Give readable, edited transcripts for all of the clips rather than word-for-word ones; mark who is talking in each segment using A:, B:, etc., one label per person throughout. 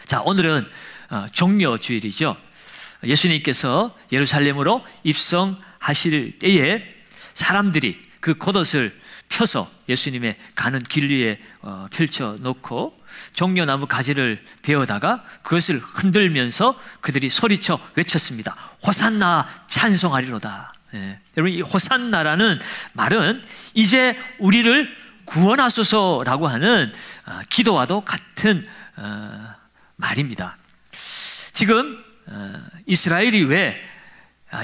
A: 자, 오늘은 종려주일이죠. 예수님께서 예루살렘으로 입성하실 때에 사람들이 그 겉옷을 펴서 예수님의 가는 길 위에 펼쳐놓고 종려나무 가지를 베어다가 그것을 흔들면서 그들이 소리쳐 외쳤습니다. 호산나 찬송하리로다. 예. 여러분, 이 호산나라는 말은 이제 우리를 구원하소서라고 하는 기도와도 같은 말입니다. 지금 이스라엘이 왜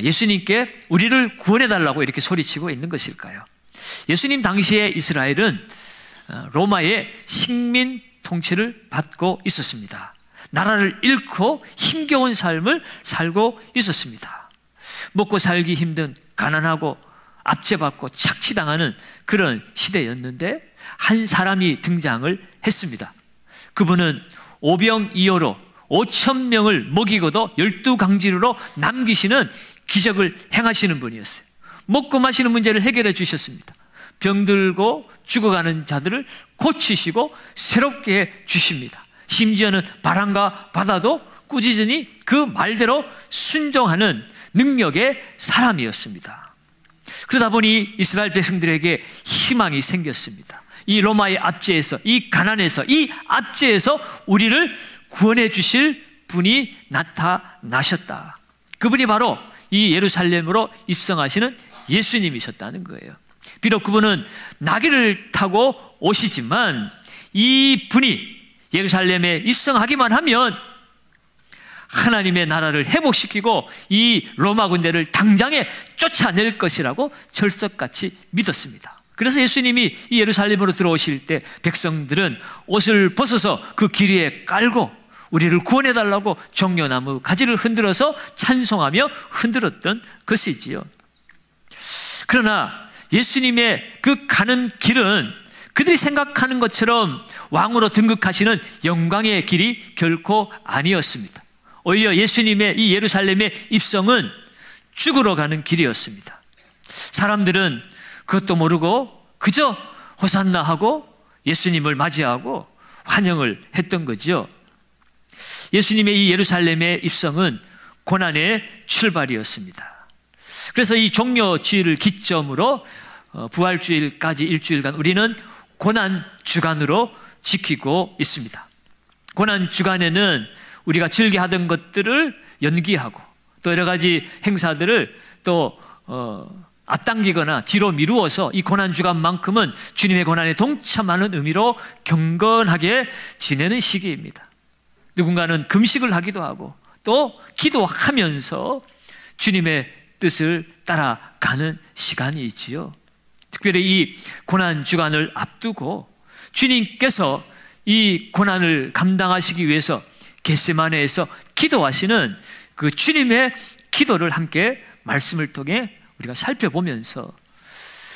A: 예수님께 우리를 구원해달라고 이렇게 소리치고 있는 것일까요? 예수님 당시에 이스라엘은 로마의 식민 통치를 받고 있었습니다. 나라를 잃고 힘겨운 삶을 살고 있었습니다. 먹고 살기 힘든 가난하고 압제받고 착취당하는 그런 시대였는데 한 사람이 등장을 했습니다. 그분은 오병이어로 5,000명을 먹이고도 12강지로 남기시는 기적을 행하시는 분이었어요. 먹고 마시는 문제를 해결해 주셨습니다. 병들고 죽어가는 자들을 고치시고 새롭게 해 주십니다. 심지어는 바람과 바다도 꾸짖으니 그 말대로 순종하는 능력의 사람이었습니다. 그러다 보니 이스라엘 백성들에게 희망이 생겼습니다. 이 로마의 압제에서, 이 가난에서, 이 압제에서 우리를 구원해 주실 분이 나타나셨다. 그분이 바로 이 예루살렘으로 입성하시는 예수님이셨다는 거예요. 비록 그분은 나귀를 타고 오시지만 이 분이 예루살렘에 입성하기만 하면 하나님의 나라를 회복시키고 이 로마 군대를 당장에 쫓아낼 것이라고 철석같이 믿었습니다. 그래서 예수님이 이 예루살렘으로 들어오실 때 백성들은 옷을 벗어서 그 길 위에 깔고 우리를 구원해달라고 종려나무 가지를 흔들어서 찬송하며 흔들었던 것이지요. 그러나 예수님의 그 가는 길은 그들이 생각하는 것처럼 왕으로 등극하시는 영광의 길이 결코 아니었습니다. 오히려 예수님의 이 예루살렘의 입성은 죽으러 가는 길이었습니다. 사람들은 그것도 모르고 그저 호산나 하고 예수님을 맞이하고 환영을 했던 거죠. 예수님의 이 예루살렘의 입성은 고난의 출발이었습니다. 그래서 이 종려주일을 기점으로 부활주일까지 일주일간 우리는 고난주간으로 지키고 있습니다. 고난주간에는 우리가 즐겨하던 것들을 연기하고 또 여러 가지 행사들을 또 앞당기거나 뒤로 미루어서 이 고난주간만큼은 주님의 고난에 동참하는 의미로 경건하게 지내는 시기입니다. 누군가는 금식을 하기도 하고 또 기도하면서 주님의 뜻을 따라가는 시간이지요. 특별히 이 고난주간을 앞두고 주님께서 이 고난을 감당하시기 위해서 겟세마네에서 기도하시는 그 주님의 기도를 함께 말씀을 통해 우리가 살펴보면서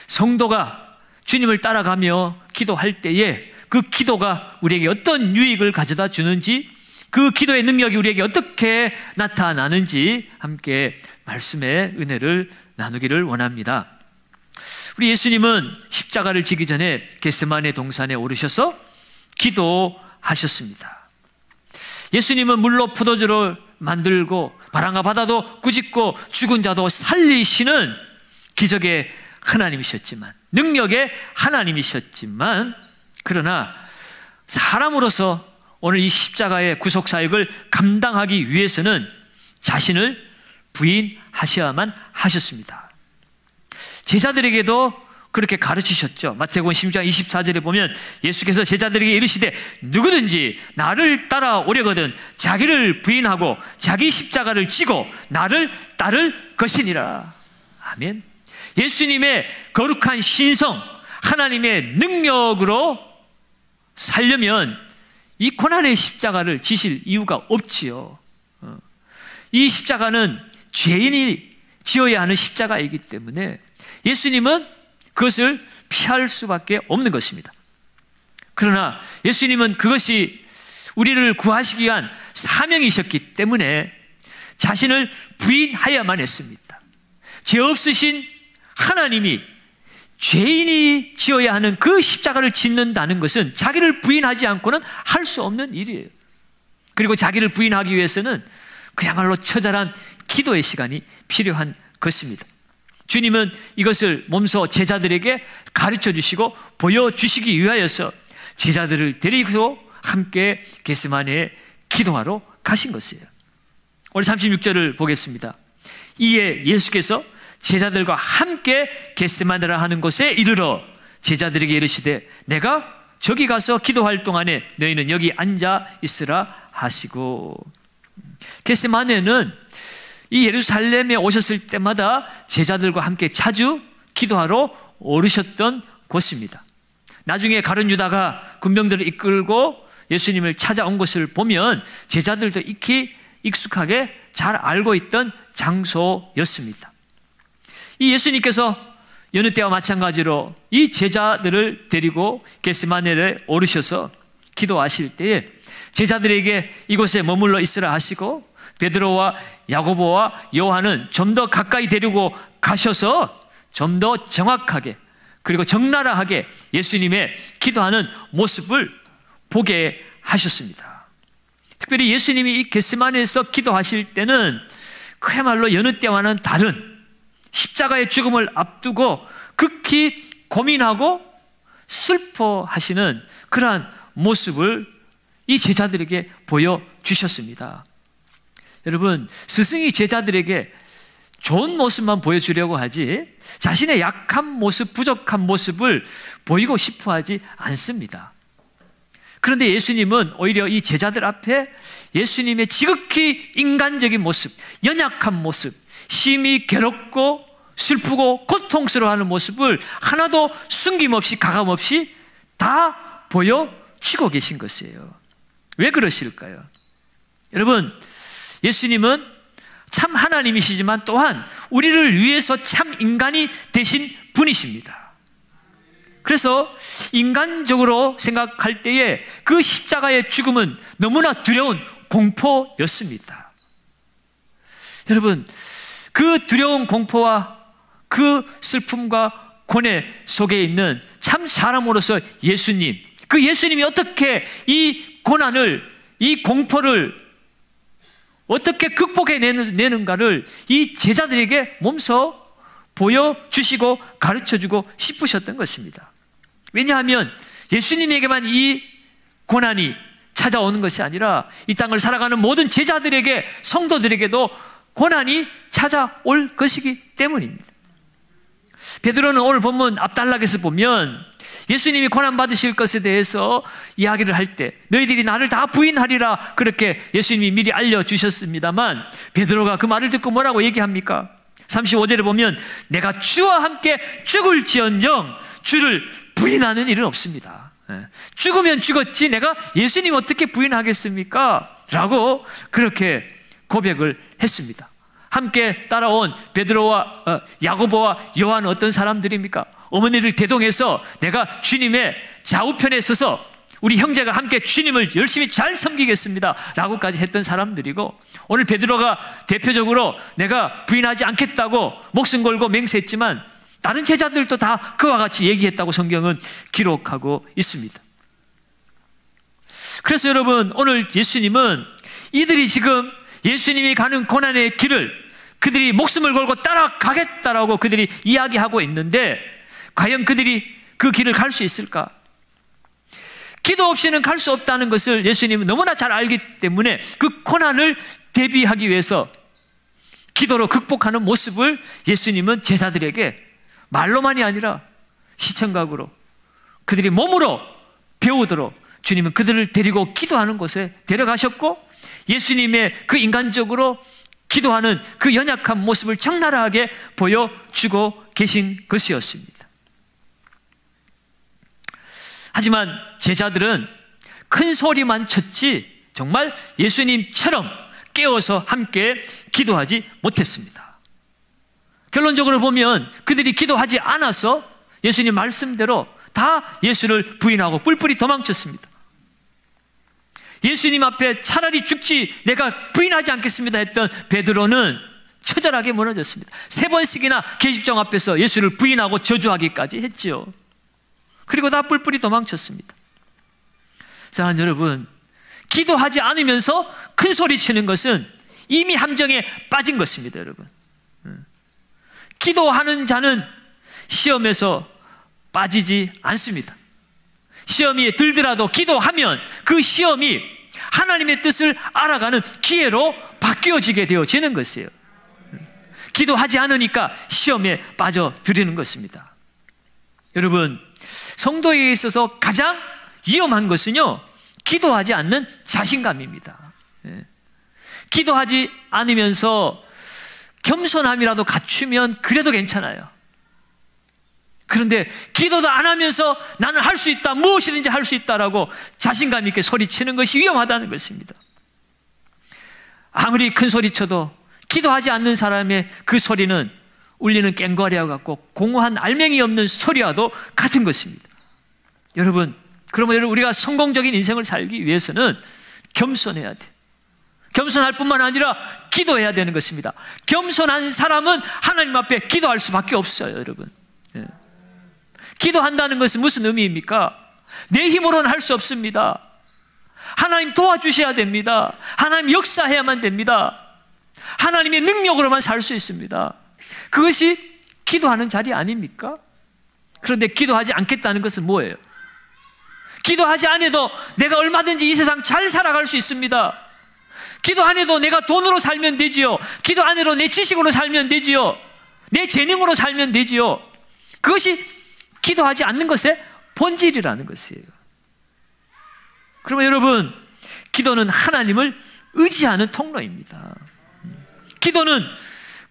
A: 성도가 주님을 따라가며 기도할 때에 그 기도가 우리에게 어떤 유익을 가져다 주는지, 그 기도의 능력이 우리에게 어떻게 나타나는지 함께 말씀의 은혜를 나누기를 원합니다. 우리 예수님은 십자가를 지기 전에 겟세마네 동산에 오르셔서 기도하셨습니다. 예수님은 물로 포도주를 만들고 바람과 바다도 꾸짖고 죽은 자도 살리시는 기적의 하나님이셨지만, 능력의 하나님이셨지만, 그러나 사람으로서 오늘 이 십자가의 구속사역을 감당하기 위해서는 자신을 부인하셔야만 하셨습니다. 제자들에게도 그렇게 가르치셨죠. 마태복음 16장 24절에 보면 예수께서 제자들에게 이르시되 누구든지 나를 따라오려거든 자기를 부인하고 자기 십자가를 지고 나를 따를 것이니라. 아멘. 예수님의 거룩한 신성, 하나님의 능력으로 살려면 이 고난의 십자가를 지실 이유가 없지요. 이 십자가는 죄인이 지어야 하는 십자가이기 때문에 예수님은 그것을 피할 수밖에 없는 것입니다. 그러나 예수님은 그것이 우리를 구하시기 위한 사명이셨기 때문에 자신을 부인하여야만 했습니다. 죄 없으신 하나님이 죄인이 지어야 하는 그 십자가를 짓는다는 것은 자기를 부인하지 않고는 할 수 없는 일이에요. 그리고 자기를 부인하기 위해서는 그야말로 처절한 기도의 시간이 필요한 것입니다. 주님은 이것을 몸소 제자들에게 가르쳐 주시고 보여주시기 위하여서 제자들을 데리고 함께 겟세마네에 기도하러 가신 것이에요. 오늘 36절을 보겠습니다. 이에 예수께서 제자들과 함께 겟세마네라 하는 곳에 이르러 제자들에게 이르시되 내가 저기 가서 기도할 동안에 너희는 여기 앉아 있으라 하시고, 겟세마네는 이 예루살렘에 오셨을 때마다 제자들과 함께 자주 기도하러 오르셨던 곳입니다. 나중에 가룟 유다가 군병들을 이끌고 예수님을 찾아온 것을 보면 제자들도 익히 익숙하게 잘 알고 있던 장소였습니다. 이 예수님께서 여느 때와 마찬가지로 이 제자들을 데리고 겟세마네에 오르셔서 기도하실 때에 제자들에게 이곳에 머물러 있으라 하시고 베드로와 야고보와 요한은 좀 더 가까이 데리고 가셔서 좀 더 정확하게 그리고 적나라하게 예수님의 기도하는 모습을 보게 하셨습니다. 특별히 예수님이 이 겟세마네에서 기도하실 때는 그야말로 여느 때와는 다른 십자가의 죽음을 앞두고 극히 고민하고 슬퍼하시는 그러한 모습을 이 제자들에게 보여주셨습니다. 여러분, 스승이 제자들에게 좋은 모습만 보여주려고 하지 자신의 약한 모습, 부족한 모습을 보이고 싶어 하지 않습니다. 그런데 예수님은 오히려 이 제자들 앞에 예수님의 지극히 인간적인 모습, 연약한 모습, 심히 괴롭고 슬프고 고통스러워하는 모습을 하나도 숨김없이 가감없이 다 보여주고 계신 것이에요. 왜 그러실까요? 여러분, 예수님은 참 하나님이시지만 또한 우리를 위해서 참 인간이 되신 분이십니다. 그래서 인간적으로 생각할 때에 그 십자가의 죽음은 너무나 두려운 공포였습니다. 여러분, 그 두려운 공포와 그 슬픔과 고뇌 속에 있는 참 사람으로서 예수님, 그 예수님이 어떻게 이 고난을, 이 공포를 어떻게 극복해내는가를 이 제자들에게 몸소 보여주시고 가르쳐주고 싶으셨던 것입니다. 왜냐하면 예수님에게만 이 고난이 찾아오는 것이 아니라 이 땅을 살아가는 모든 제자들에게, 성도들에게도 고난이 찾아올 것이기 때문입니다. 베드로는 오늘 본문 앞단락에서 보면 예수님이 고난받으실 것에 대해서 이야기를 할 때 너희들이 나를 다 부인하리라 그렇게 예수님이 미리 알려주셨습니다만 베드로가 그 말을 듣고 뭐라고 얘기합니까? 35절에 보면 내가 주와 함께 죽을지언정 주를 부인하는 일은 없습니다. 죽으면 죽었지 내가 예수님 어떻게 부인하겠습니까? 라고 그렇게 고백을 했습니다. 함께 따라온 베드로와 야고보와 요한은 어떤 사람들입니까? 어머니를 대동해서 내가 주님의 좌우편에 서서 우리 형제가 함께 주님을 열심히 잘 섬기겠습니다 라고까지 했던 사람들이고, 오늘 베드로가 대표적으로 내가 부인하지 않겠다고 목숨 걸고 맹세했지만 다른 제자들도 다 그와 같이 얘기했다고 성경은 기록하고 있습니다. 그래서 여러분, 오늘 예수님은 이들이 지금 예수님이 가는 고난의 길을 그들이 목숨을 걸고 따라가겠다라고 그들이 이야기하고 있는데 과연 그들이 그 길을 갈 수 있을까? 기도 없이는 갈 수 없다는 것을 예수님은 너무나 잘 알기 때문에 그 고난을 대비하기 위해서 기도로 극복하는 모습을 예수님은 제자들에게 말로만이 아니라 시청각으로 그들이 몸으로 배우도록 주님은 그들을 데리고 기도하는 곳에 데려가셨고, 예수님의 그 인간적으로 기도하는 그 연약한 모습을 적나라하게 보여주고 계신 것이었습니다. 하지만 제자들은 큰 소리만 쳤지 정말 예수님처럼 깨어서 함께 기도하지 못했습니다. 결론적으로 보면 그들이 기도하지 않아서 예수님 말씀대로 다 예수를 부인하고 뿔뿔이 도망쳤습니다. 예수님 앞에 차라리 죽지 내가 부인하지 않겠습니다 했던 베드로는 처절하게 무너졌습니다. 3번씩이나 계집종 앞에서 예수를 부인하고 저주하기까지 했지요. 그리고 다 뿔뿔이 도망쳤습니다. 사랑하는 여러분, 기도하지 않으면서 큰 소리 치는 것은 이미 함정에 빠진 것입니다, 여러분. 기도하는 자는 시험에서 빠지지 않습니다. 시험이 들더라도 기도하면 그 시험이 하나님의 뜻을 알아가는 기회로 바뀌어지게 되어지는 것이에요. 기도하지 않으니까 시험에 빠져들이는 것입니다. 여러분, 성도에게 있어서 가장 위험한 것은요, 기도하지 않는 자신감입니다. 기도하지 않으면서 겸손함이라도 갖추면 그래도 괜찮아요. 그런데 기도도 안 하면서 나는 할 수 있다, 무엇이든지 할 수 있다라고 자신감 있게 소리치는 것이 위험하다는 것입니다. 아무리 큰 소리쳐도 기도하지 않는 사람의 그 소리는 울리는 꽹과리와 같고 공허한 알맹이 없는 소리와도 같은 것입니다. 여러분, 그러면 우리가 성공적인 인생을 살기 위해서는 겸손해야 돼요. 겸손할 뿐만 아니라 기도해야 되는 것입니다. 겸손한 사람은 하나님 앞에 기도할 수밖에 없어요, 여러분. 기도한다는 것은 무슨 의미입니까? 내 힘으로는 할 수 없습니다. 하나님 도와주셔야 됩니다. 하나님 역사해야만 됩니다. 하나님의 능력으로만 살 수 있습니다. 그것이 기도하는 자리 아닙니까? 그런데 기도하지 않겠다는 것은 뭐예요? 기도하지 않아도 내가 얼마든지 이 세상 잘 살아갈 수 있습니다. 기도 안 해도 내가 돈으로 살면 되지요. 기도 안 해도 내 지식으로 살면 되지요. 내 재능으로 살면 되지요. 그것이 기도하지 않는 것의 본질이라는 것이에요. 그러면 여러분, 기도는 하나님을 의지하는 통로입니다. 기도는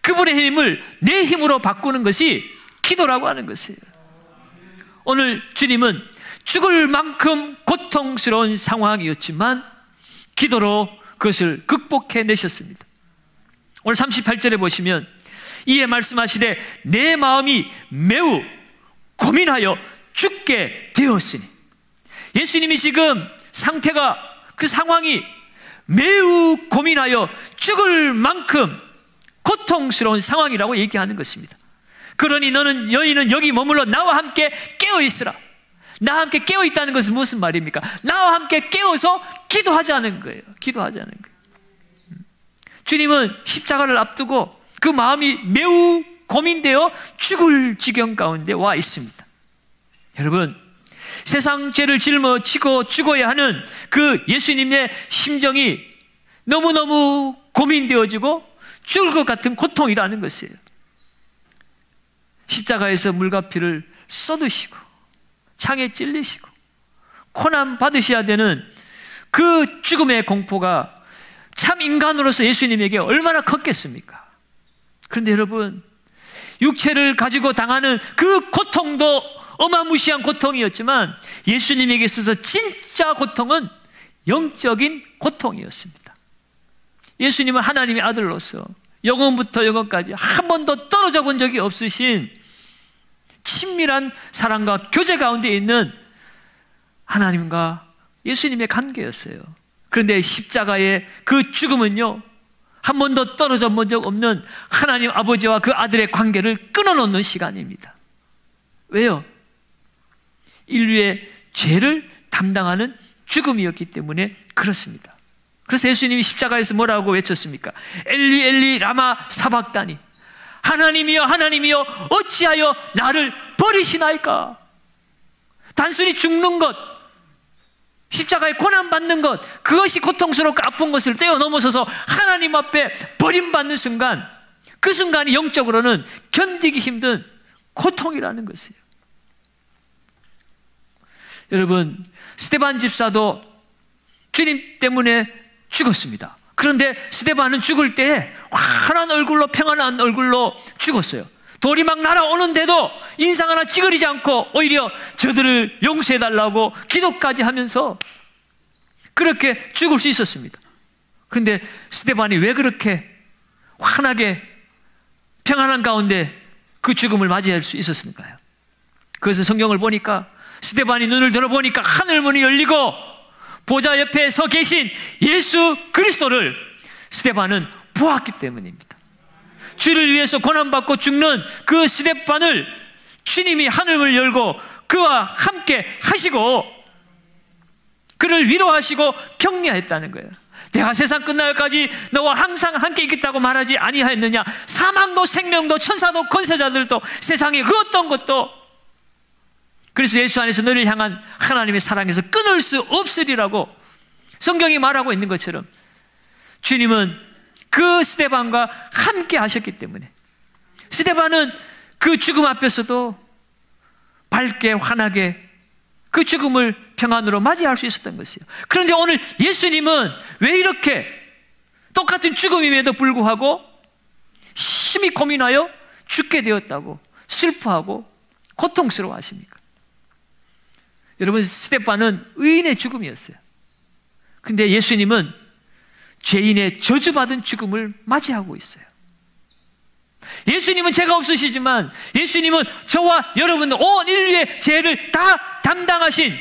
A: 그분의 힘을 내 힘으로 바꾸는 것이 기도라고 하는 것이에요. 오늘 주님은 죽을 만큼 고통스러운 상황이었지만 기도로 그것을 극복해내셨습니다. 오늘 38절에 보시면 이에 말씀하시되 내 마음이 매우 고민하여 죽게 되었으니, 예수님이 지금 상태가, 그 상황이 매우 고민하여 죽을 만큼 고통스러운 상황이라고 얘기하는 것입니다. 그러니 너희는 여기 머물러 나와 함께 깨어있으라. 나와 함께 깨어있다는 것은 무슨 말입니까? 나와 함께 깨어서 기도하자는 거예요. 기도하자는 거예요. 주님은 십자가를 앞두고 그 마음이 매우 고민되어 죽을 지경 가운데 와 있습니다. 여러분, 세상 죄를 짊어지고 죽어야 하는 그 예수님의 심정이 너무너무 고민되어지고 죽을 것 같은 고통이라는 것이에요. 십자가에서 물과 피를 쏟으시고 창에 찔리시고 고난 받으셔야 되는 그 죽음의 공포가 참 인간으로서 예수님에게 얼마나 컸겠습니까? 그런데 여러분, 육체를 가지고 당하는 그 고통도 어마무시한 고통이었지만 예수님에게 있어서 진짜 고통은 영적인 고통이었습니다. 예수님은 하나님의 아들로서 영원부터 영원까지 한 번도 떨어져 본 적이 없으신 친밀한 사랑과 교제 가운데 있는 하나님과 예수님의 관계였어요. 그런데 십자가의 그 죽음은요, 한 번도 떨어져 본 적 없는 하나님 아버지와 그 아들의 관계를 끊어놓는 시간입니다. 왜요? 인류의 죄를 담당하는 죽음이었기 때문에 그렇습니다. 그래서 예수님이 십자가에서 뭐라고 외쳤습니까? 엘리 엘리 라마 사박다니, 하나님이여 하나님이여 어찌하여 나를 버리시나이까? 단순히 죽는 것, 십자가에 고난받는 것, 그것이 고통스럽고 아픈 것을 뛰어넘어서서 하나님 앞에 버림받는 순간, 그 순간이 영적으로는 견디기 힘든 고통이라는 것이에요. 여러분, 스데반 집사도 주님 때문에 죽었습니다. 그런데 스데반은 죽을 때 환한 얼굴로, 평안한 얼굴로 죽었어요. 돌이 막 날아오는데도 인상 하나 찌그리지 않고 오히려 저들을 용서해달라고 기도까지 하면서 그렇게 죽을 수 있었습니다. 그런데 스데반이 왜 그렇게 환하게 평안한 가운데 그 죽음을 맞이할 수 있었을까요? 그래서 성경을 보니까 스데반이 눈을 들어보니까 하늘문이 열리고 보좌 옆에 서 계신 예수 그리스도를 스데반은 보았기 때문입니다. 주를 위해서 고난받고 죽는 그 스데반을 주님이 하늘문을 열고 그와 함께 하시고 그를 위로하시고 격려했다는 거예요. 내가 세상 끝날까지 너와 항상 함께 있겠다고 말하지 아니하였느냐. 사망도 생명도 천사도 권세자들도 세상의 그 어떤 것도, 그래서 예수 안에서 너를 향한 하나님의 사랑에서 끊을 수 없으리라고 성경이 말하고 있는 것처럼 주님은 그 스데반과 함께 하셨기 때문에 스데반은 그 죽음 앞에서도 밝게 환하게 그 죽음을 평안으로 맞이할 수 있었던 것이에요. 그런데 오늘 예수님은 왜 이렇게 똑같은 죽음임에도 불구하고 심히 고민하여 죽게 되었다고 슬퍼하고 고통스러워 하십니까? 여러분, 스데반은 의인의 죽음이었어요. 근데 예수님은 죄인의 저주받은 죽음을 맞이하고 있어요. 예수님은 죄가 없으시지만 예수님은 저와 여러분 온 인류의 죄를 다 담당하신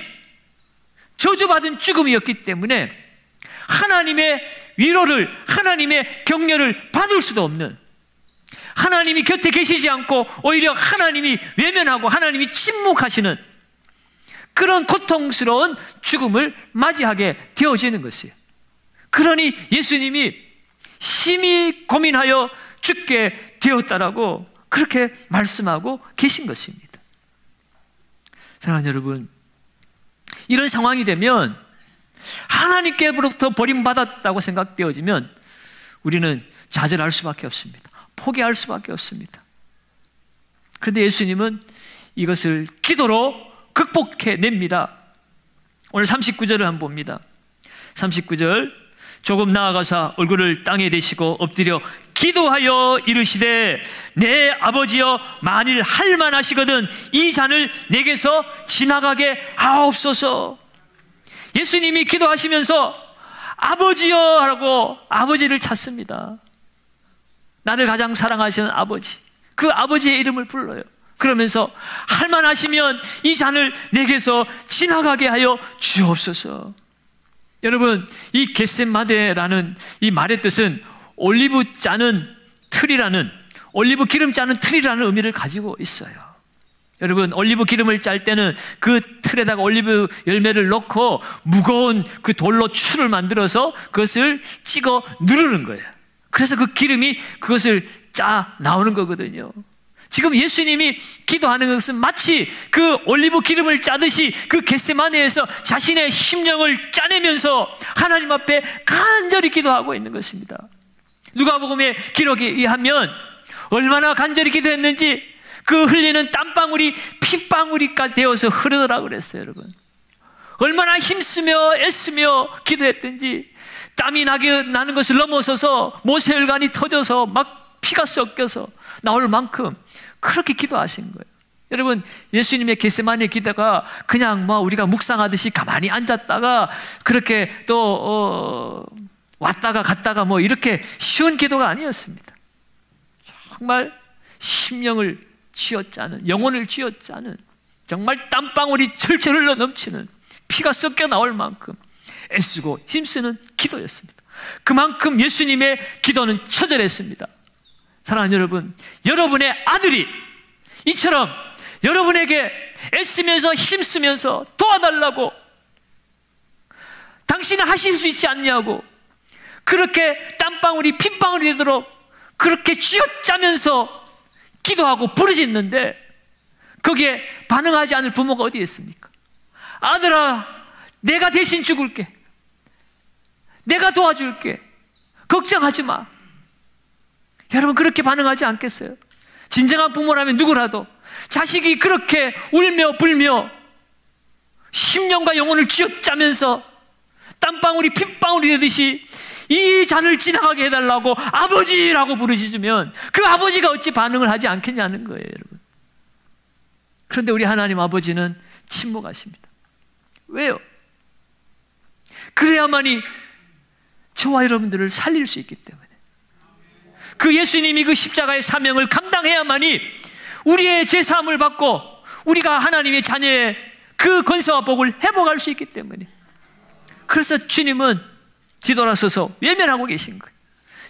A: 저주받은 죽음이었기 때문에 하나님의 위로를, 하나님의 격려를 받을 수도 없는, 하나님이 곁에 계시지 않고 오히려 하나님이 외면하고 하나님이 침묵하시는 그런 고통스러운 죽음을 맞이하게 되어지는 것이에요. 그러니 예수님이 심히 고민하여 죽게 되었다라고 그렇게 말씀하고 계신 것입니다. 사랑하는 여러분, 이런 상황이 되면 하나님께로부터 버림받았다고 생각되어지면 우리는 좌절할 수밖에 없습니다. 포기할 수밖에 없습니다. 그런데 예수님은 이것을 기도로 극복해냅니다. 오늘 39절을 한번 봅니다. 39절, 조금 나아가사 얼굴을 땅에 대시고 엎드려 기도하여 이르시되 내 아버지여, 만일 할만하시거든 이 잔을 내게서 지나가게 하옵소서. 예수님이 기도하시면서 아버지여 하고 아버지를 찾습니다. 나를 가장 사랑하시는 아버지, 그 아버지의 이름을 불러요. 그러면서 할만하시면 이 잔을 내게서 지나가게 하여 주옵소서. 여러분, 이 겟세마네라는 이 말의 뜻은 올리브 짜는 틀이라는, 올리브 기름 짜는 틀이라는 의미를 가지고 있어요. 여러분, 올리브 기름을 짤 때는 그 틀에다가 올리브 열매를 넣고 무거운 그 돌로 줄을 만들어서 그것을 찍어 누르는 거예요. 그래서 그 기름이 그것을 짜 나오는 거거든요. 지금 예수님이 기도하는 것은 마치 그 올리브 기름을 짜듯이 그 겟세마네에서 자신의 심령을 짜내면서 하나님 앞에 간절히 기도하고 있는 것입니다. 누가복음의 기록에 의하면 얼마나 간절히 기도했는지 그 흘리는 땀방울이 핏방울이까지 되어서 흐르더라고 그랬어요. 여러분, 얼마나 힘쓰며 애쓰며 기도했든지 땀이 나는 것을 넘어서서 모세혈관이 터져서 막 피가 섞여서 나올 만큼 그렇게 기도하신 거예요. 여러분, 예수님의 겟세마네 기도가 그냥 뭐 우리가 묵상하듯이 가만히 앉았다가 그렇게 또 왔다가 갔다가 뭐 이렇게 쉬운 기도가 아니었습니다. 정말 심령을 쥐어짜는, 영혼을 쥐어짜는, 정말 땀방울이 철철 흘러 넘치는, 피가 섞여 나올 만큼 애쓰고 힘쓰는 기도였습니다. 그만큼 예수님의 기도는 처절했습니다. 사랑하는 여러분, 여러분의 아들이 이처럼 여러분에게 애쓰면서 힘쓰면서 도와달라고, 당신은 하실 수 있지 않냐고 그렇게 땀방울이 핏방울이 되도록 그렇게 쥐어짜면서 기도하고 부르짖는데 거기에 반응하지 않을 부모가 어디 있습니까? 아들아, 내가 대신 죽을게, 내가 도와줄게, 걱정하지 마. 여러분, 그렇게 반응하지 않겠어요? 진정한 부모라면 누구라도 자식이 그렇게 울며 불며 심령과 영혼을 쥐어짜면서 땀방울이 핏방울이 되듯이 이 잔을 지나가게 해달라고 아버지라고 부르짖으면 그 아버지가 어찌 반응을 하지 않겠냐는 거예요, 여러분. 그런데 우리 하나님 아버지는 침묵하십니다. 왜요? 그래야만이 저와 여러분들을 살릴 수 있기 때문에, 그 예수님이 그 십자가의 사명을 감당해야만이 우리의 죄사함을 받고 우리가 하나님의 자녀의 그 권세와 복을 회복할 수 있기 때문에, 그래서 주님은 뒤돌아서서 외면하고 계신 거예요.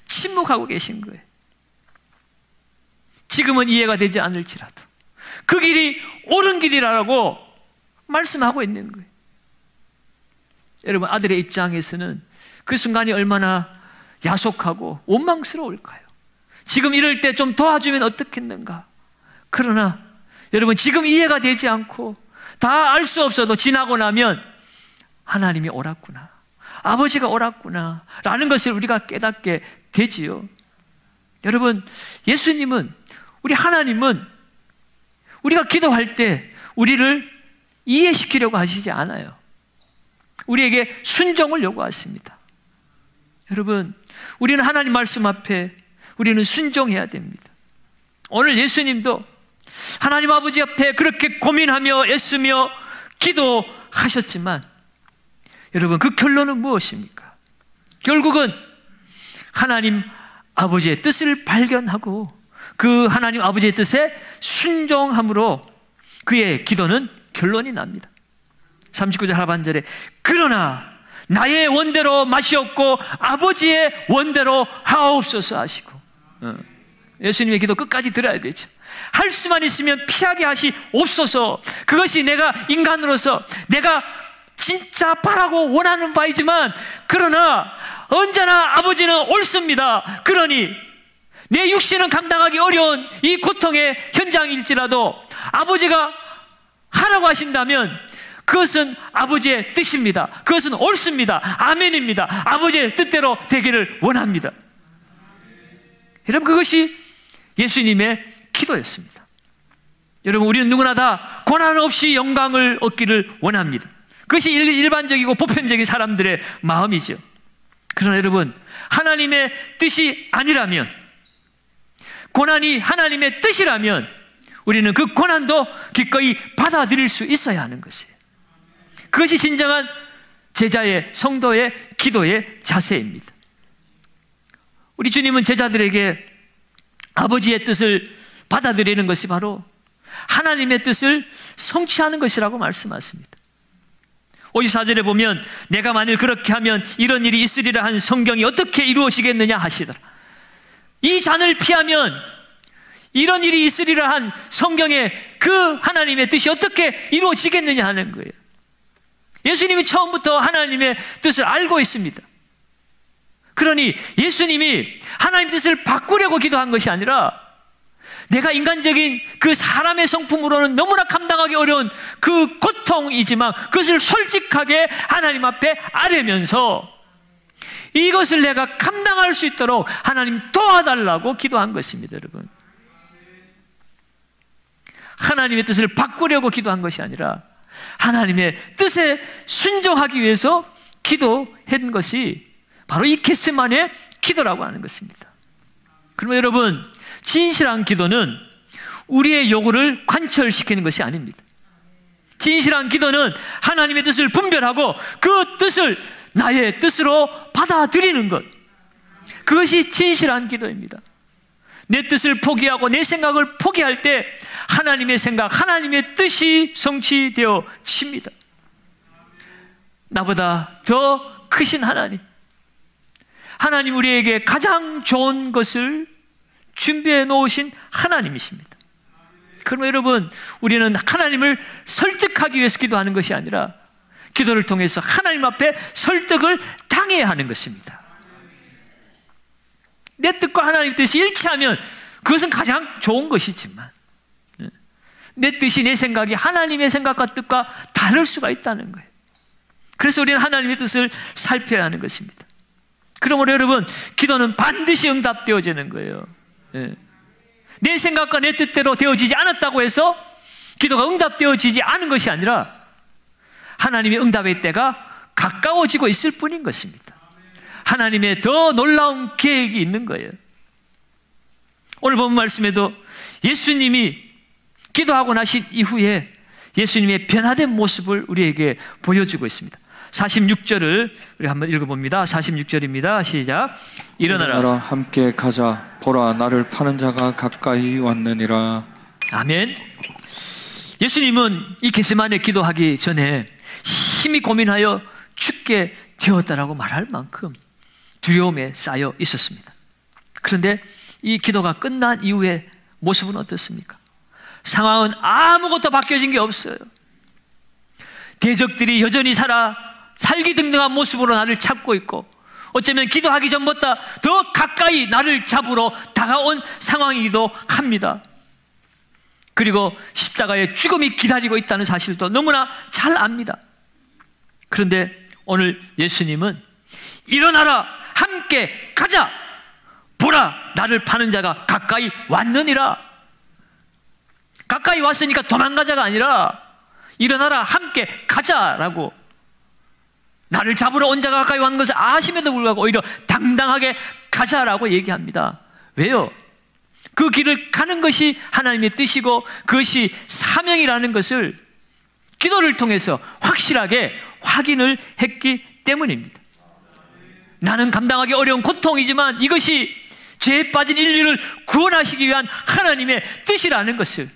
A: 침묵하고 계신 거예요. 지금은 이해가 되지 않을지라도 그 길이 옳은 길이라고 말씀하고 있는 거예요. 여러분, 아들의 입장에서는 그 순간이 얼마나 야속하고 원망스러울까요? 지금 이럴 때 좀 도와주면 어떻겠는가? 그러나 여러분, 지금 이해가 되지 않고 다 알 수 없어도 지나고 나면 하나님이 옳았구나, 아버지가 옳았구나 라는 것을 우리가 깨닫게 되지요. 여러분, 예수님은, 우리 하나님은 우리가 기도할 때 우리를 이해시키려고 하시지 않아요. 우리에게 순종을 요구하십니다. 여러분, 우리는 하나님 말씀 앞에 우리는 순종해야 됩니다. 오늘 예수님도 하나님 아버지 앞에 그렇게 고민하며 애쓰며 기도하셨지만 여러분, 그 결론은 무엇입니까? 결국은 하나님 아버지의 뜻을 발견하고 그 하나님 아버지의 뜻에 순종함으로 그의 기도는 결론이 납니다. 39절 하반절에 그러나 나의 원대로 마시옵고 아버지의 원대로 하옵소서 하시고, 예수님의 기도 끝까지 들어야 되죠. 할 수만 있으면 피하게 하시옵소서. 그것이 내가 인간으로서 내가 진짜 바라고 원하는 바이지만 그러나 언제나 아버지는 옳습니다. 그러니 내 육신은 감당하기 어려운 이 고통의 현장일지라도 아버지가 하라고 하신다면 그것은 아버지의 뜻입니다. 그것은 옳습니다. 아멘입니다. 아버지의 뜻대로 되기를 원합니다. 여러분, 그것이 예수님의 기도였습니다. 여러분, 우리는 누구나 다 고난 없이 영광을 얻기를 원합니다. 그것이 일반적이고 보편적인 사람들의 마음이죠. 그러나 여러분, 하나님의 뜻이 아니라면, 고난이 하나님의 뜻이라면 우리는 그 고난도 기꺼이 받아들일 수 있어야 하는 것이에요. 그것이 진정한 제자의, 성도의 기도의 자세입니다. 우리 주님은 제자들에게 아버지의 뜻을 받아들이는 것이 바로 하나님의 뜻을 성취하는 것이라고 말씀하십니다. 54절에 보면 내가 만일 그렇게 하면 이런 일이 있으리라 한 성경이 어떻게 이루어지겠느냐 하시더라. 이 잔을 피하면 이런 일이 있으리라 한 성경의 그 하나님의 뜻이 어떻게 이루어지겠느냐 하는 거예요. 예수님이 처음부터 하나님의 뜻을 알고 있습니다. 그러니 예수님이 하나님의 뜻을 바꾸려고 기도한 것이 아니라 내가 인간적인 그 사람의 성품으로는 너무나 감당하기 어려운 그 고통이지만 그것을 솔직하게 하나님 앞에 아뢰면서 이것을 내가 감당할 수 있도록 하나님 도와달라고 기도한 것입니다. 여러분, 하나님의 뜻을 바꾸려고 기도한 것이 아니라 하나님의 뜻에 순종하기 위해서 기도한 것이 바로 이 겟세마네 기도라고 하는 것입니다. 그러면 여러분, 진실한 기도는 우리의 요구를 관철시키는 것이 아닙니다. 진실한 기도는 하나님의 뜻을 분별하고 그 뜻을 나의 뜻으로 받아들이는 것, 그것이 진실한 기도입니다. 내 뜻을 포기하고 내 생각을 포기할 때 하나님의 생각, 하나님의 뜻이 성취되어집니다. 나보다 더 크신 하나님, 하나님 우리에게 가장 좋은 것을 준비해 놓으신 하나님이십니다. 그러면 여러분, 우리는 하나님을 설득하기 위해서 기도하는 것이 아니라 기도를 통해서 하나님 앞에 설득을 당해야 하는 것입니다. 내 뜻과 하나님의 뜻이 일치하면 그것은 가장 좋은 것이지만 내 뜻이, 내 생각이 하나님의 생각과 뜻과 다를 수가 있다는 거예요. 그래서 우리는 하나님의 뜻을 살펴야 하는 것입니다. 그러므로 여러분, 기도는 반드시 응답되어지는 거예요. 내 생각과 내 뜻대로 되어지지 않았다고 해서 기도가 응답되어지지 않은 것이 아니라 하나님의 응답의 때가 가까워지고 있을 뿐인 것입니다. 하나님의 더 놀라운 계획이 있는 거예요. 오늘 본 말씀에도 예수님이 기도하고 나신 이후에 예수님의 변화된 모습을 우리에게 보여주고 있습니다. 46절을 우리 한번 읽어봅니다. 46절입니다. 시작. 일어나라
B: 함께 가자. 보라, 나를 파는 자가 가까이 왔느니라.
A: 아멘. 예수님은 이 겟세마네 기도하기 전에 심히 고민하여 죽게 되었다라고 말할 만큼 두려움에 쌓여 있었습니다. 그런데 이 기도가 끝난 이후에 모습은 어떻습니까? 상황은 아무것도 바뀌어진 게 없어요. 대적들이 여전히 살아 살기등등한 모습으로 나를 찾고 있고, 어쩌면 기도하기 전보다 더 가까이 나를 잡으러 다가온 상황이기도 합니다. 그리고 십자가의 죽음이 기다리고 있다는 사실도 너무나 잘 압니다. 그런데 오늘 예수님은 일어나라, 함께 가자, 보라, 나를 파는 자가 가까이 왔느니라. 가까이 왔으니까 도망가자가 아니라 일어나라, 함께 가자라고, 나를 잡으러 온 자가 가까이 왔는 것을 아심에도 불구하고 오히려 당당하게 가자라고 얘기합니다. 왜요? 그 길을 가는 것이 하나님의 뜻이고 그것이 사명이라는 것을 기도를 통해서 확실하게 확인을 했기 때문입니다. 나는 감당하기 어려운 고통이지만 이것이 죄에 빠진 인류를 구원하시기 위한 하나님의 뜻이라는 것을,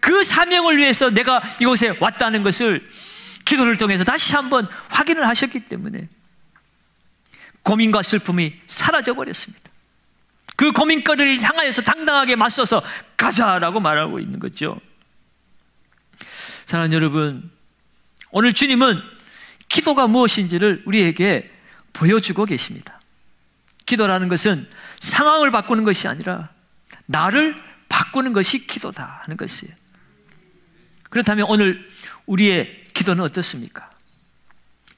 A: 그 사명을 위해서 내가 이곳에 왔다는 것을 기도를 통해서 다시 한번 확인을 하셨기 때문에 고민과 슬픔이 사라져 버렸습니다. 그 고민거리를 향하여서 당당하게 맞서서 가자라고 말하고 있는 거죠. 사랑하는 여러분, 오늘 주님은 기도가 무엇인지를 우리에게 보여주고 계십니다. 기도라는 것은 상황을 바꾸는 것이 아니라 나를 바꾸는 것이 기도다 하는 것이에요. 그렇다면 오늘 우리의 기도는 어떻습니까?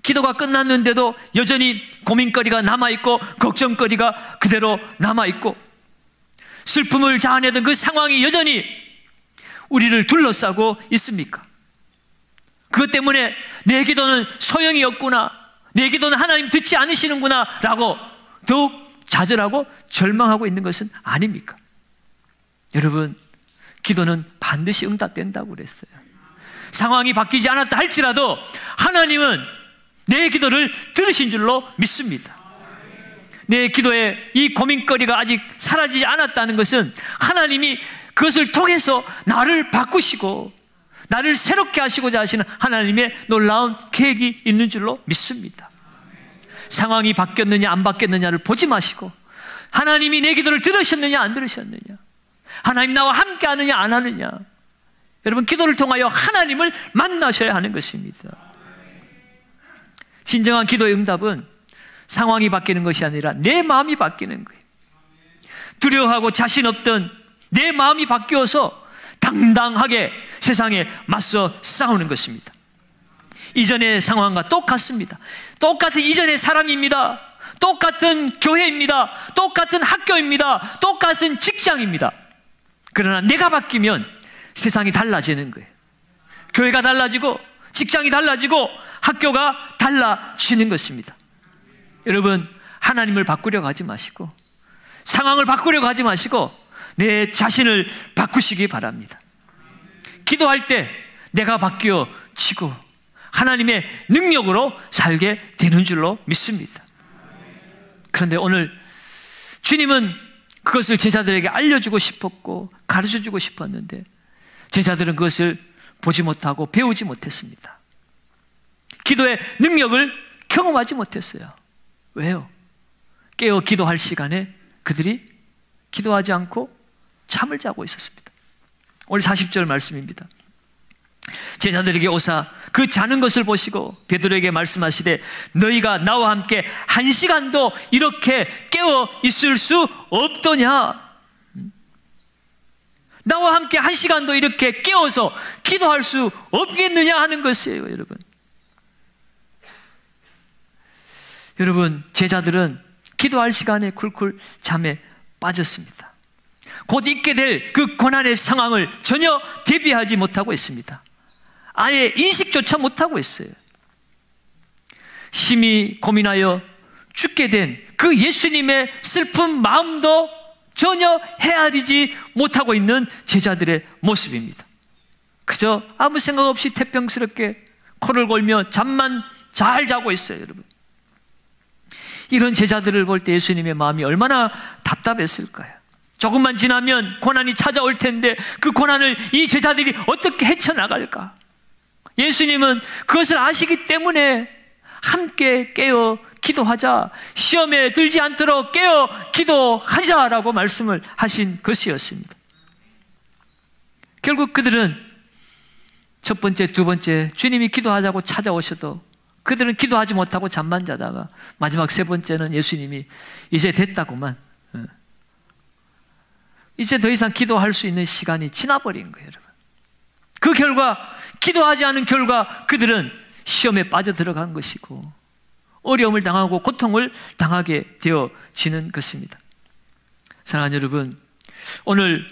A: 기도가 끝났는데도 여전히 고민거리가 남아있고 걱정거리가 그대로 남아있고 슬픔을 자아내던 그 상황이 여전히 우리를 둘러싸고 있습니까? 그것 때문에 내 기도는 소용이 없구나, 내 기도는 하나님 듣지 않으시는구나 라고 더욱 좌절하고 절망하고 있는 것은 아닙니까? 여러분, 기도는 반드시 응답된다고 그랬어요. 상황이 바뀌지 않았다 할지라도 하나님은 내 기도를 들으신 줄로 믿습니다. 내 기도에 이 고민거리가 아직 사라지지 않았다는 것은 하나님이 그것을 통해서 나를 바꾸시고 나를 새롭게 하시고자 하시는 하나님의 놀라운 계획이 있는 줄로 믿습니다. 상황이 바뀌었느냐 안 바뀌었느냐를 보지 마시고 하나님이 내 기도를 들으셨느냐 안 들으셨느냐, 하나님 나와 함께 하느냐 안 하느냐, 여러분 기도를 통하여 하나님을 만나셔야 하는 것입니다. 진정한 기도의 응답은 상황이 바뀌는 것이 아니라 내 마음이 바뀌는 거예요. 두려워하고 자신 없던 내 마음이 바뀌어서 당당하게 세상에 맞서 싸우는 것입니다. 이전의 상황과 똑같습니다. 똑같은 이전의 사람입니다. 똑같은 교회입니다. 똑같은 학교입니다. 똑같은 직장입니다. 그러나 내가 바뀌면 세상이 달라지는 거예요. 교회가 달라지고 직장이 달라지고 학교가 달라지는 것입니다. 여러분, 하나님을 바꾸려고 하지 마시고 상황을 바꾸려고 하지 마시고 내 자신을 바꾸시기 바랍니다. 기도할 때 내가 바뀌어지고 하나님의 능력으로 살게 되는 줄로 믿습니다. 그런데 오늘 주님은 그것을 제자들에게 알려주고 싶었고 가르쳐주고 싶었는데 제자들은 그것을 보지 못하고 배우지 못했습니다. 기도의 능력을 경험하지 못했어요. 왜요? 깨어 기도할 시간에 그들이 기도하지 않고 잠을 자고 있었습니다. 오늘 40절 말씀입니다. 제자들에게 오사 그 자는 것을 보시고 베드로에게 말씀하시되 너희가 나와 함께 1시간도 이렇게 깨어 있을 수 없더냐? 나와 함께 1시간도 이렇게 깨어서 기도할 수 없겠느냐 하는 것이에요. 여러분, 제자들은 기도할 시간에 쿨쿨 잠에 빠졌습니다. 곧 있게 될 그 고난의 상황을 전혀 대비하지 못하고 있습니다. 아예 인식조차 못하고 있어요. 심히 고민하여 죽게 된 그 예수님의 슬픈 마음도 전혀 헤아리지 못하고 있는 제자들의 모습입니다. 그저 아무 생각 없이 태평스럽게 코를 골며 잠만 잘 자고 있어요. 여러분, 이런 제자들을 볼 때 예수님의 마음이 얼마나 답답했을까요? 조금만 지나면 고난이 찾아올 텐데 그 고난을 이 제자들이 어떻게 헤쳐나갈까? 예수님은 그것을 아시기 때문에 함께 깨어 기도하자, 시험에 들지 않도록 깨어 기도하자라고 말씀을 하신 것이었습니다. 결국 그들은 첫 번째, 두 번째 주님이 기도하자고 찾아오셔도 그들은 기도하지 못하고 잠만 자다가 마지막 세 번째는 예수님이 이제 됐다고만, 이제 더 이상 기도할 수 있는 시간이 지나버린 거예요, 여러분. 그 결과, 기도하지 않은 결과 그들은 시험에 빠져 들어간 것이고 어려움을 당하고 고통을 당하게 되어지는 것입니다. 사랑하는 여러분, 오늘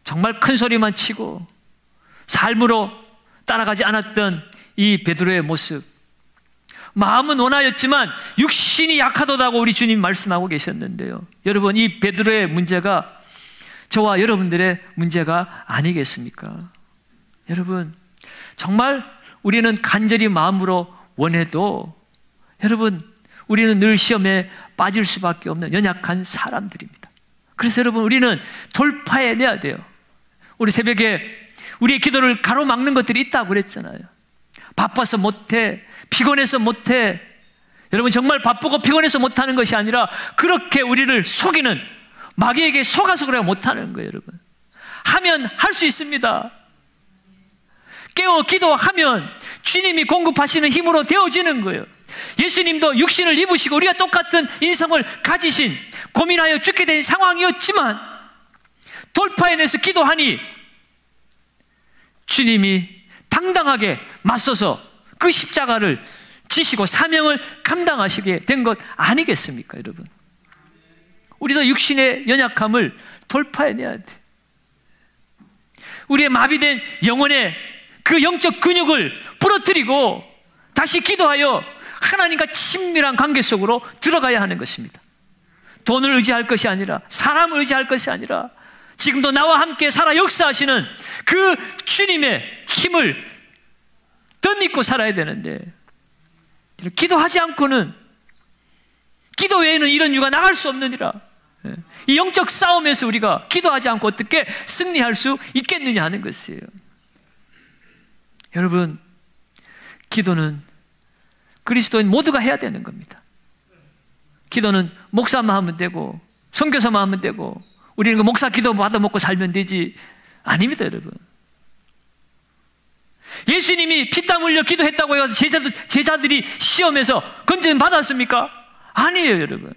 A: 정말 큰 소리만 치고 삶으로 따라가지 않았던 이 베드로의 모습, 마음은 온화였지만 육신이 약하다고 우리 주님 말씀하고 계셨는데요, 여러분, 이 베드로의 문제가 저와 여러분들의 문제가 아니겠습니까? 여러분, 정말 우리는 간절히 마음으로 원해도 여러분, 우리는 늘 시험에 빠질 수밖에 없는 연약한 사람들입니다. 그래서 여러분, 우리는 돌파해내야 돼요. 우리 새벽에 우리의 기도를 가로막는 것들이 있다고 그랬잖아요. 바빠서 못해, 피곤해서 못해. 여러분, 정말 바쁘고 피곤해서 못하는 것이 아니라 그렇게 우리를 속이는 마귀에게 속아서 그래 못하는 거예요. 여러분, 하면 할 수 있습니다. 깨어 기도하면 주님이 공급하시는 힘으로 되어지는 거예요. 예수님도 육신을 입으시고 우리가 똑같은 인성을 가지신, 고민하여 죽게 된 상황이었지만 돌파해내서 기도하니 주님이 당당하게 맞서서 그 십자가를 지시고 사명을 감당하시게 된 것 아니겠습니까, 여러분? 우리도 육신의 연약함을 돌파해내야 돼. 우리의 마비된 영혼의 그 영적 근육을 부러뜨리고 다시 기도하여 하나님과 친밀한 관계 속으로 들어가야 하는 것입니다. 돈을 의지할 것이 아니라, 사람을 의지할 것이 아니라 지금도 나와 함께 살아 역사하시는 그 주님의 힘을 덧입고 살아야 되는데, 기도하지 않고는, 기도 외에는 이런 이유가 나갈 수 없느니라. 이 영적 싸움에서 우리가 기도하지 않고 어떻게 승리할 수 있겠느냐 하는 것이에요. 여러분, 기도는 그리스도인 모두가 해야 되는 겁니다. 기도는 목사만 하면 되고 선교사만 하면 되고 우리는 그 목사 기도 받아 먹고 살면 되지, 아닙니다, 여러분. 예수님이 피땀 흘려 기도했다고 해서 제자들이 시험에서 건전 받았습니까? 아니에요, 여러분.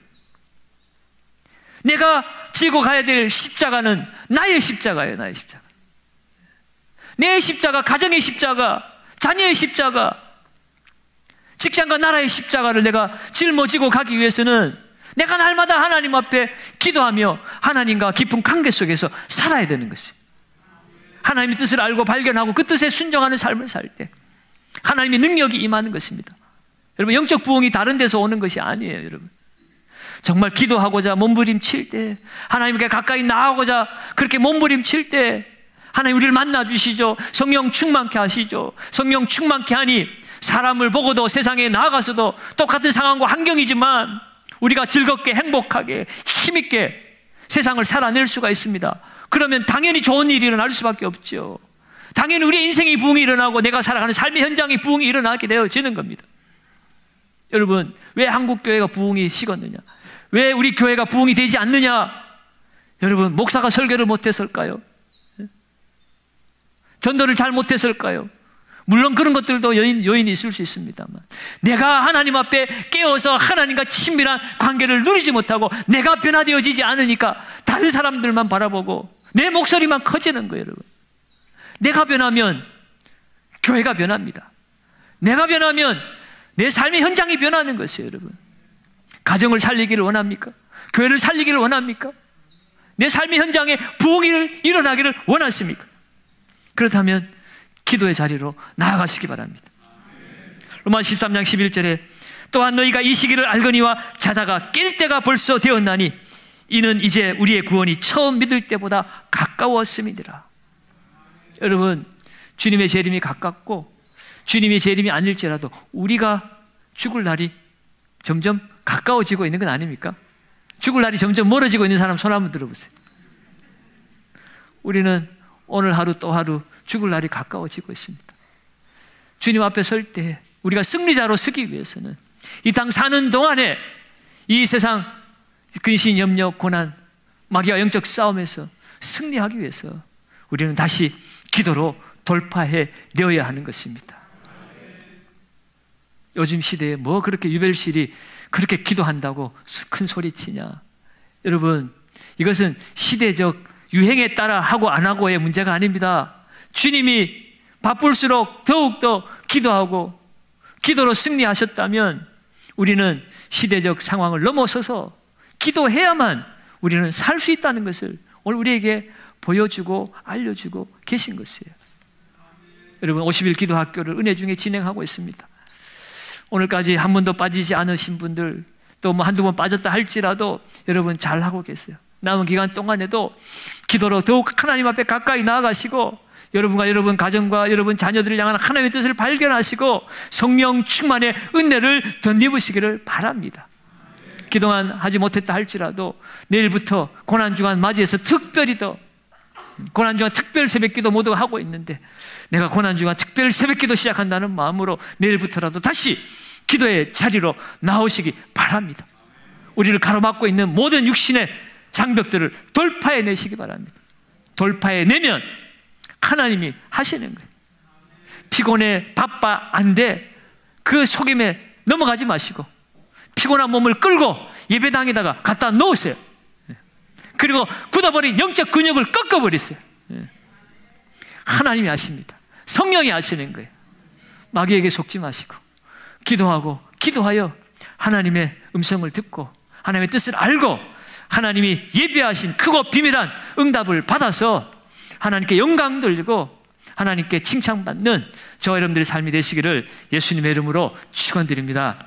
A: 내가 지고 가야 될 십자가는 나의 십자가예요, 나의 십자가. 내 십자가, 가정의 십자가, 자녀의 십자가, 직장과 나라의 십자가를 내가 짊어지고 가기 위해서는 내가 날마다 하나님 앞에 기도하며 하나님과 깊은 관계 속에서 살아야 되는 것이에요. 하나님의 뜻을 알고 발견하고 그 뜻에 순종하는 삶을 살 때 하나님의 능력이 임하는 것입니다. 여러분, 영적 부흥이 다른 데서 오는 것이 아니에요, 여러분. 정말 기도하고자 몸부림칠 때, 하나님께 가까이 나아가고자 그렇게 몸부림칠 때 하나님 우리를 만나주시죠. 성령 충만케 하시죠. 성령 충만케 하니 사람을 보고도 세상에 나아가서도 똑같은 상황과 환경이지만 우리가 즐겁게 행복하게 힘있게 세상을 살아낼 수가 있습니다. 그러면 당연히 좋은 일이 일어날 수밖에 없죠. 당연히 우리의 인생의 부흥이 일어나고 내가 살아가는 삶의 현장의 부흥이 일어나게 되어지는 겁니다. 여러분, 왜 한국교회가 부흥이 식었느냐? 왜 우리 교회가 부흥이 되지 않느냐? 여러분, 목사가 설교를 못했을까요? 전도를 잘 못했을까요? 물론 그런 것들도 요인이 있을 수 있습니다만, 내가 하나님 앞에 깨어서 하나님과 친밀한 관계를 누리지 못하고 내가 변화되어지지 않으니까 다른 사람들만 바라보고 내 목소리만 커지는 거예요, 여러분. 내가 변하면 교회가 변합니다. 내가 변하면 내 삶의 현장이 변하는 것이에요, 여러분. 가정을 살리기를 원합니까? 교회를 살리기를 원합니까? 내 삶의 현장에 부흥이 일어나기를 원하십니까? 그렇다면 기도의 자리로 나아가시기 바랍니다. 로마서 13장 11절에 또한 너희가 이 시기를 알거니와 자다가 깰 때가 벌써 되었나니 이는 이제 우리의 구원이 처음 믿을 때보다 가까웠음이니라. 여러분, 주님의 재림이 가깝고 주님의 재림이 아닐지라도 우리가 죽을 날이 점점 가까워지고 있는 건 아닙니까? 죽을 날이 점점 멀어지고 있는 사람 손 한번 들어보세요. 우리는 오늘 하루 또 하루 죽을 날이 가까워지고 있습니다. 주님 앞에 설 때 우리가 승리자로 서기 위해서는 이 땅 사는 동안에 이 세상 근심, 염려, 고난, 마귀와 영적 싸움에서 승리하기 위해서 우리는 다시 기도로 돌파해 내어야 하는 것입니다. 요즘 시대에 뭐 그렇게 유별실이 그렇게 기도한다고 큰 소리 치냐. 여러분, 이것은 시대적 유행에 따라 하고 안 하고의 문제가 아닙니다. 주님이 바쁠수록 더욱더 기도하고 기도로 승리하셨다면 우리는 시대적 상황을 넘어서서 기도해야만 우리는 살 수 있다는 것을 오늘 우리에게 보여주고 알려주고 계신 것이에요. 여러분, 50일 기도학교를 은혜 중에 진행하고 있습니다. 오늘까지 한 번도 빠지지 않으신 분들, 또 뭐 한두 번 빠졌다 할지라도 여러분 잘하고 계세요. 남은 기간 동안에도 기도로 더욱 하나님 앞에 가까이 나아가시고 여러분과 여러분 가정과 여러분 자녀들을 향한 하나님의 뜻을 발견하시고 성령 충만의 은혜를 덧입으시기를 바랍니다. 그동안 하지 못했다 할지라도 내일부터 고난주간 맞이해서 특별히 더 고난주간 특별 새벽기도 모두 하고 있는데 내가 고난주간 특별 새벽기도 시작한다는 마음으로 내일부터라도 다시 기도의 자리로 나오시기 바랍니다. 우리를 가로막고 있는 모든 육신의 장벽들을 돌파해내시기 바랍니다. 돌파해내면 하나님이 하시는 거예요. 피곤해, 바빠, 안 돼. 그 속임에 넘어가지 마시고 피곤한 몸을 끌고 예배당에다가 갖다 놓으세요. 그리고 굳어버린 영적 근육을 꺾어버리세요. 하나님이 아십니다. 성령이 아시는 거예요. 마귀에게 속지 마시고 기도하고 기도하여 하나님의 음성을 듣고 하나님의 뜻을 알고 하나님이 예비하신 크고 비밀한 응답을 받아서 하나님께 영광 돌리고 하나님께 칭찬받는 저와 여러분들의 삶이 되시기를 예수님의 이름으로 축원드립니다.